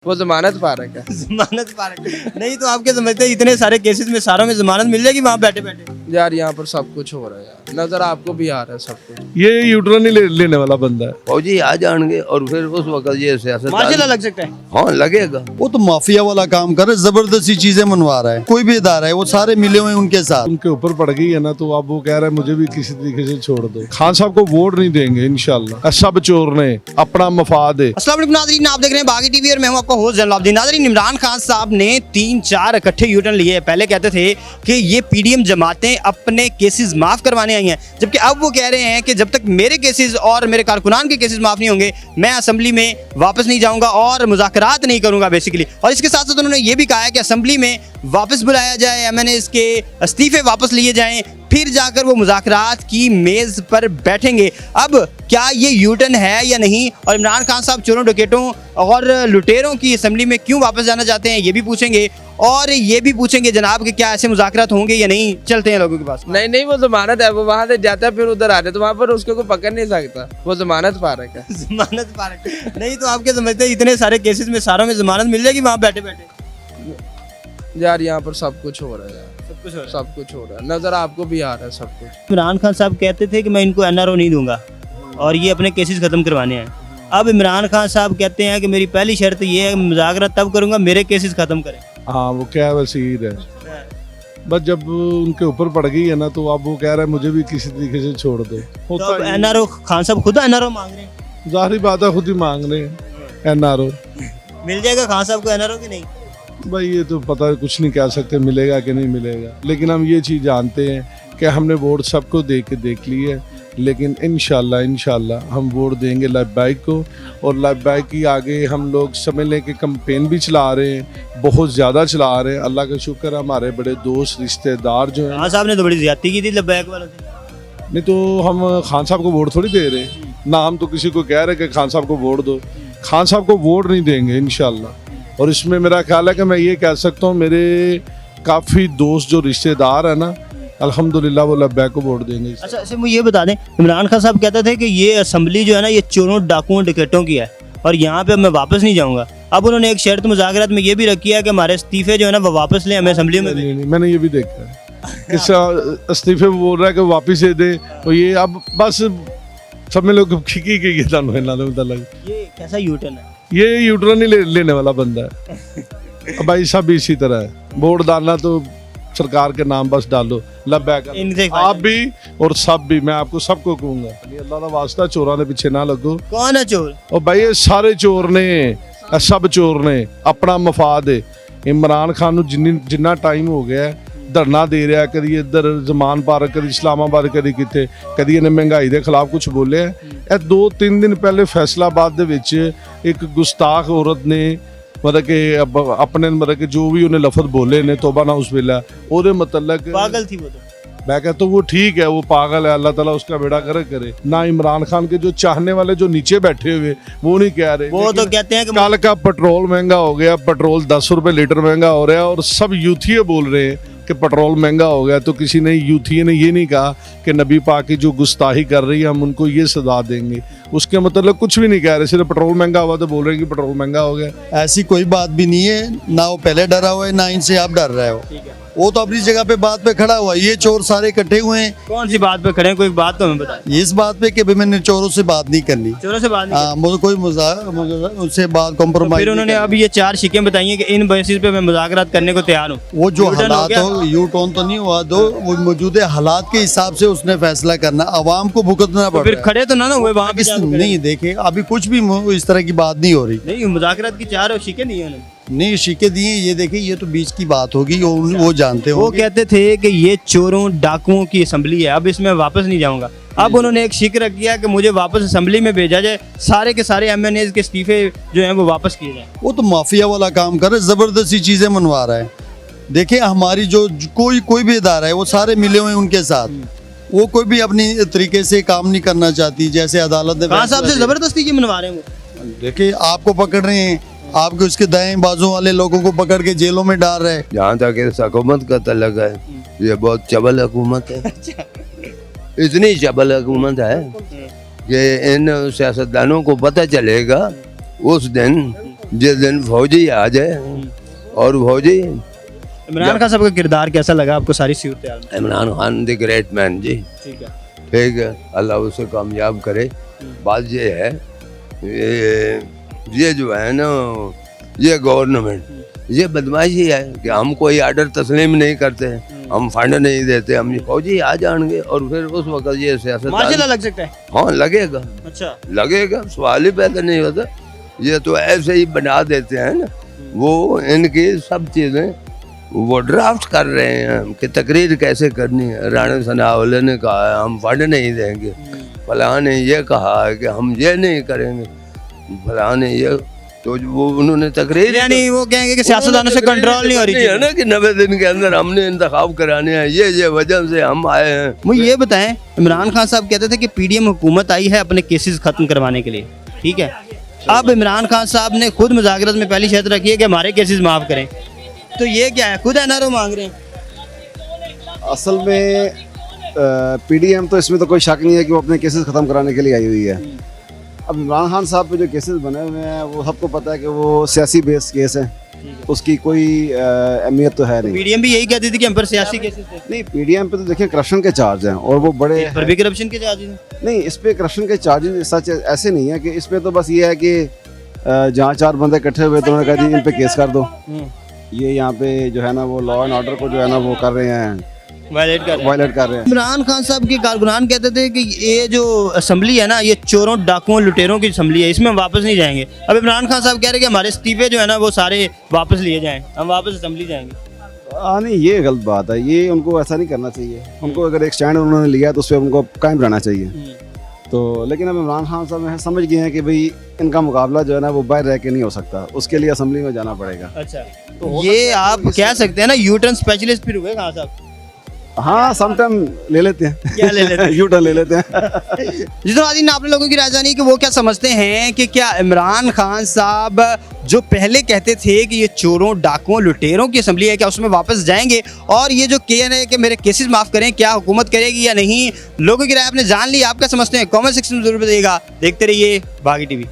वो जमानत पा रखा है। जमानत पा रखी नहीं तो आपके समझते हैं इतने सारे केसेस में सारों में जमानत मिल जाएगी वहाँ बैठे बैठे। यार यहाँ पर सब कुछ हो रहा है यार, नजर आपको भी आ रहा है सब कुछ। ये यूटरन ही लेने वाला बंदा है। फौजी आ जाएंगे और फिर उस वक्त ये सियासत माशाल्लाह लग सकता है। हाँ लगेगा। वो तो माफिया वाला काम कर रहा है, जबरदस्ती चीजें मनवा रहा है। कोई भी इदारा है वो सारे मिले हुए हैं उनके साथ। उनके ऊपर पड़ गई है ना, तो अब वो कह रहा है मुझे भी किसी तरीके से छोड़ दो। खान साहब को वोट नहीं देंगे इंशाल्लाह। सब चोर ने अपना मफाद है। अस्सलाम वालेकुम नाज़रीन, आप देख रहे हैं बागी टीवी और मैं हूं आपका होस्ट जलालुद्दीन। नाज़रीन, इमरान खान साहब ने 3-4 इकट्ठे यूटर्न लिए। पहले कहते थे कि ये पीडीएम जमातें अपने केसेस माफ करवाने आई हैं, जबकि अब वो कह रहे हैं कि जब तक मेरे केसेस और मेरे कारकुनान के केसेस माफ नहीं होंगे मैं असेंबली में वापस नहीं जाऊंगा और मुज़ाकरात नहीं करूंगा बेसिकली। और इसके साथ साथ उन्होंने ये भी कहा है कि असेंबली में वापस बुलाया जाए, एमएनएस के इस्तीफे वापस लिए जाएं, फिर जाकर वो मुज़ाकरात की मेज़ पर बैठेंगे। अब क्या ये यूटर्न है या नहीं, और इमरान खान साहब चोरों डकैतों और लुटेरों की असेंबली में क्यों वापस जाना चाहते हैं, ये भी पूछेंगे। और ये भी पूछेंगे जनाब कि क्या ऐसे मुज़ाकरात होंगे या नहीं। चलते हैं लोगों के पास। नहीं वो जमानत है, वो वहाँ से जाता है फिर उधर आ जाता है, तो वहाँ पर उसको कोई पकड़ नहीं सकता। वो जमानत पा रखा है। जमानत पा रखी नहीं तो आपके समझते हैं इतने सारे केसेस में सारों में जमानत मिल जाएगी वहाँ बैठे बैठे। यार यहाँ पर सब कुछ हो रहा है यार, सब कुछ हो रहा है। सब कुछ हो रहा है, नजर आपको भी आ रहा है सब कुछ। इमरान खान साहब कहते थे कि मैं इनको एनआरओ नहीं दूंगा और ये अपने केसेस खत्म करवाने हैं। अब इमरान खान साहब कहते हैं कि मेरी पहली शर्त ये है मुज़ाकरात तब करूंगा मेरे केसेस खत्म करें। हाँ वो क्या वसीर है, बस जब उनके ऊपर पड़ गई है ना, तो अब वो कह रहा है मुझे भी किसी तरीके से छोड़ दो। तो अब होता ही- एनआरओ खान साहब खुद एनआरओ मांग रहे हैं। जाहिर बात है, खुद ही मांग रहे हैं एनआरओ। मिल जाएगा खान साहब को एनआरओ कि नहीं? भाई ये तो पता है, कुछ नहीं कह सकते मिलेगा कि नहीं मिलेगा, लेकिन हम ये चीज़ जानते हैं कि हमने वोट सबको देख ली है, लेकिन इंशाल्लाह हम वोट देंगे लब्बैक को। और लब्बैक की आगे हम लोग समझ लें कि कैंपेन भी चला रहे हैं, बहुत ज़्यादा चला रहे हैं। अल्लाह का शुक्र है, हमारे बड़े दोस्त रिश्तेदार जो हैं। खान साहब ने तो बड़ी ज्यादती की थी लब्बैक वालों से। नहीं तो हम खान साहब को वोट थोड़ी दे रहे हैं ना, हम तो किसी को कह रहे हैं कि खान साहब को वोट दो। खान साहब को वोट नहीं देंगे इंशाल्लाह। और इसमें मेरा ख्याल है कि मैं ये कह सकता हूँ, मेरे काफ़ी दोस्त जो रिश्तेदार हैं ना, अल्हम्दुलिल्लाह वो लब्बैक को वोट देंगे। अच्छा अच्छा, मुझे ये बता दें, इमरान खान साहब कहते थे कि ये असेंबली जो है ना ये चोरों डाकुओं डकैतों की है और यहाँ पे मैं वापस नहीं जाऊँगा। अब उन्होंने एक शर्त मुज़ाकरात में ये भी रखी है कि हमारे इस्तीफे जो है ना वो वापस लें, हमें असेंबली में नहीं, मैंने ये भी देखा है। इस इस्तीफे में बोल रहा है कि वापिस दे दे, तो ये अब बस सब में लोग खिकी के ये था ये कैसा यूटर्न है? ये यूटरन ही लेने वाला बंदा है। अब भाई सब इसी तरह है, वोट डालना तो सरकार के नाम बस डालो, लब्बैक इनसे आप भी और सब भी। मैं आपको सबको कहूंगा, अल्लाह का वास्ता चोरा ने पीछे ना लगो। कौन है चोर? और भाई ये सारे चोर ने, सब चोर ने अपना मफाद है। इमरान खान ਨੂੰ ਜਿੰਨਾ ਟਾਈਮ ਹੋ ਗਿਆ ਹੈ ਧਰਨਾ ਦੇ ਰਿਹਾ, ਕਦੀ ਇੱਧਰ ਜ਼ਮਾਨ ਪਾਰਕ, ਕਦੀ ਇਸਲਾਮਾਬਾਦ, ਕਦੀ ਕਿਤੇ, ਕਦੀ ਇਹਨੇ ਮਹਿੰਗਾਈ ਦੇ ਖਿਲਾਫ ਕੁਝ ਬੋਲਿਆ। ਇਹ 2-3 ਦਿਨ ਪਹਿਲੇ ਫੈਸਲਾਬਾਦ ਦੇ ਵਿੱਚ ਇੱਕ ਗੁਸਤਾਖ ਔਰਤ ਨੇ मतलब कि अपने मतलब कि जो भी उन्हें लफ्ज़ बोले ने तौबा ना उस बिल्ला और मतलब पागल थी वो तो। मैं कहता हूँ वो ठीक है, वो पागल है, अल्लाह ताला उसका बेड़ा करे करे ना। इमरान खान के जो चाहने वाले जो नीचे बैठे हुए वो नहीं कह रहे, वो तो कहते हैं कि कल का पेट्रोल महंगा हो गया, पेट्रोल 10 रुपए लीटर महंगा हो रहा है और सब यूथी बोल रहे हैं कि पेट्रोल महंगा हो गया। तो किसी ने यूथी ने ये नहीं कहा कि नबी पाक की जो गुस्ताही कर रही है हम उनको ये सजा देंगे। उसके मतलब कुछ भी नहीं कह रहे, सिर्फ पेट्रोल महंगा हुआ तो बोल रहे हैं कि पेट्रोल महंगा हो गया। ऐसी कोई बात भी नहीं है, ना वो पहले डरा हुआ है ना इनसे आप डर रहे हो। वो तो अपनी जगह पे बात पे खड़ा हुआ है। ये चोर सारे इकट्ठे हुए हैं। कौन सी बात पे खड़े हैं, कोई बात तो हमें बताएं। इस बात पे कि भाई मैंने चोरों से बात नहीं करनी। चोरों से बात नहीं हाँ, मुझे कोई उससे बात की। कॉम्प्रोमाइज। फिर उन्होंने अब ये 4 शिकें बताई हैं कि इन बेसिस पे मैं मुज़ाकरात करने को तैयार हूँ। वो जो U-turn हो हालात गया? हो, यू टर्न तो नहीं हुआ, दो वो मौजूदा हालात के हिसाब से उसने फैसला करना, अवाम को भुगतना तो पड़ फिर रहा है। खड़े तो ना हुए वहाँ पे जाके खड़े। नहीं देखे अभी कुछ भी इस तरह की बात नहीं हो रही। नहीं, मुज़ाकरात की 4 शिकें दी हैं उन्होंने। नहीं शिके दिए, ये देखिए ये तो बीच की बात होगी, वो जानते वो होंगे। कहते थे कि ये चोरों डाकुओं की असेंबली है, अब इसमें वापस नहीं जाऊंगा। अब उन्होंने एक शिक रख दिया कि मुझे वापस असेंबली में भेजा जाए, सारे के सारे एमएनएस के इस्तीफे जो हैं वो वापस किए जाएं। वो तो माफिया वाला काम कर रहा है, जबरदस्ती चीजें मनवा रहा है। देखिए हमारी जो कोई भी इदारा है वो सारे मिले हुए हैं उनके साथ। वो कोई भी अपनी तरीके से काम नहीं करना चाहती, जैसे अदालत ने खान साहब से जबरदस्ती की मनवा रहे हैं वो। देखिए आपको पकड़ रहे हैं, आपके उसके दाएं बाजू वाले लोगों को पकड़ के जेलों में डाल रहे हैं। जहाँ तक इस हुकूमत का तल्लुक है, ये बहुत चबल हुकूमत है। इतनी चबल हुकूमत है कि इन सियासतदानों को पता चलेगा उस दिन जिस दिन फौजी आ जाए और फौजी इमरान खान साहब का किरदार कैसा लगा आपको सारी Surat? Imran Khan the great man ji, ठीक है। ठीक है, अल्लाह उसे कामयाब करे। बात ये है, ये जो है ना, ये गवर्नमेंट ये बदमाशी है कि हम कोई आर्डर तस्लीम नहीं करते, हम फंड नहीं देते, हम फौजी आ जाएंगे और फिर उस वक्त ये सियासत मार्शल लग सकता है। हाँ लगेगा, अच्छा, लगेगा, सवाल ही पैदा नहीं होता। ये तो ऐसे ही बना देते हैं ना, वो इनकी सब चीज़ें वो ड्राफ्ट कर रहे हैं कि तकरीर कैसे करनी है। राणा सनावले ने कहा है हम फंड नहीं देंगे, फलां ने ये कहा है कि हम ये नहीं करेंगे, फलां ने ये, तो वो उन्होंने तकरीर, यानी वो कहेंगे कि सियासतदानों से कंट्रोल नहीं हो रही है ना कि 90 दिन के अंदर हमने इंतखाब कराने हैं, ये वजह से हम आए हैं। मुझे ये बताएं, इमरान खान साहब कहते थे कि पीडीएम हुकूमत आई है अपने केसेस खत्म करवाने के लिए, ठीक है। अब इमरान खान साहब ने खुद मुज़ाकरात में पहली शर्त रखी है कि हमारे केसेस माफ़ करें, तो ये क्या है, खुद एनआरओ मांग रहे हैं? असल में पीडीएम तो इसमें तो कोई शक नहीं है कि वो अपने केसेस ख़त्म कराने के लिए आई हुई है। अब इमरान खान साहब पे जो केसेस बने हुए हैं वो सबको पता है कि वो सियासी बेस्ड केस है, उसकी कोई अहमियत तो है नहीं। पीडीएम भी यही कहती थी कि हम पर सियासी केसेस थे। नहीं, पीडीएम पे तो देखिए करप्शन के चार्ज हैं और वो बड़े पर भी करप्शन के चार्जेस हैं। नहीं, इस पे करप्शन के चार्जेस सच ऐसे नहीं है कि इस पे तो बस ये है कि जहाँ 4 बंदे इकट्ठे हुए तो उन्होंने कहा जी इन पे केस कर दो। ये यहाँ पे जो है ना वो लॉ एंड ऑर्डर को जो है ना वो कर रहे हैं, वायलेट कर रहे हैं। इमरान खान साहब के कारकुनान कहते थे कि ये जो असम्बली है ना, ये चोरों डाकुओं लुटेरों की असम्बली है, इसमें हम वापस नहीं जाएंगे। अब इमरान खान साहब कह रहे हैं कि हमारे इस्तीफे जो है ना वो सारे वापस लिए जाएं, हम वापस असम्बली जाएंगे। नहीं, ये गलत बात है, ये उनको ऐसा नहीं करना चाहिए। उनको अगर एक स्टैंड उन्होंने लिया तो उस पर उनको कायम रहना चाहिए। तो लेकिन अब इमरान खान साहब समझ गए हैं कि भाई इनका मुकाबला जो है ना वो बाहर रह के नहीं हो सकता, उसके लिए असम्बली में जाना पड़ेगा। अच्छा, तो ये आप कह सकते हैं ना यू टर्न स्पेशलिस्ट फिर हुए खान साहब? हाँ, समटाइम ले लेते हैं। क्या ले लेते हैं? यू टर्न ले लेते हैं। जितना आदमी आपने लोगों की राय जानी कि वो क्या समझते हैं कि क्या इमरान खान साहब जो पहले कहते थे कि ये चोरों डाकुओं लुटेरों की असम्बली है, क्या उसमें वापस जाएंगे? और ये जो कह रहे हैं कि मेरे केसेस माफ़ करें, क्या हुकूमत करेगी या नहीं? लोगों की राय आपने जान ली, आप क्या समझते हैं? कमेंट सेक्शन में जरूर बताइएगा। देखते रहिए बागी टीवी।